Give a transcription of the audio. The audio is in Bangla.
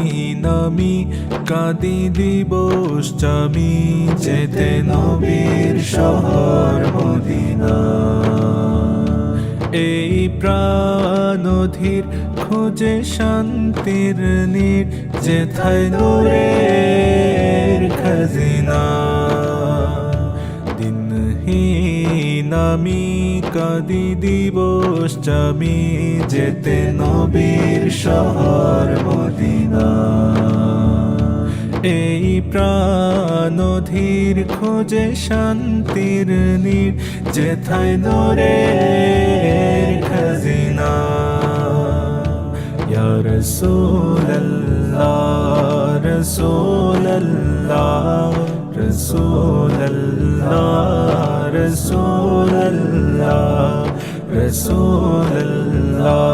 আমি কাঁদি দিবস চামি যেতে নবীর শহর মদিনা। এই প্রাণধীর খোঁজে শান্তির নীড় যেথায় নূরের খাজিনা। দিনহীন আমি কাঁদি দিবস চামি যেতে নবীর শহর মদিনা। এই প্রাণধীর খোঁজে শান্তির নীড় যেথায় নূরের খাজিনা। ইয়া রাসূলাল্লাহ রাসূলাল্লাহ রাসূলাল্লাহ রাসূলাল্লাহ রাসূলাল্লাহ।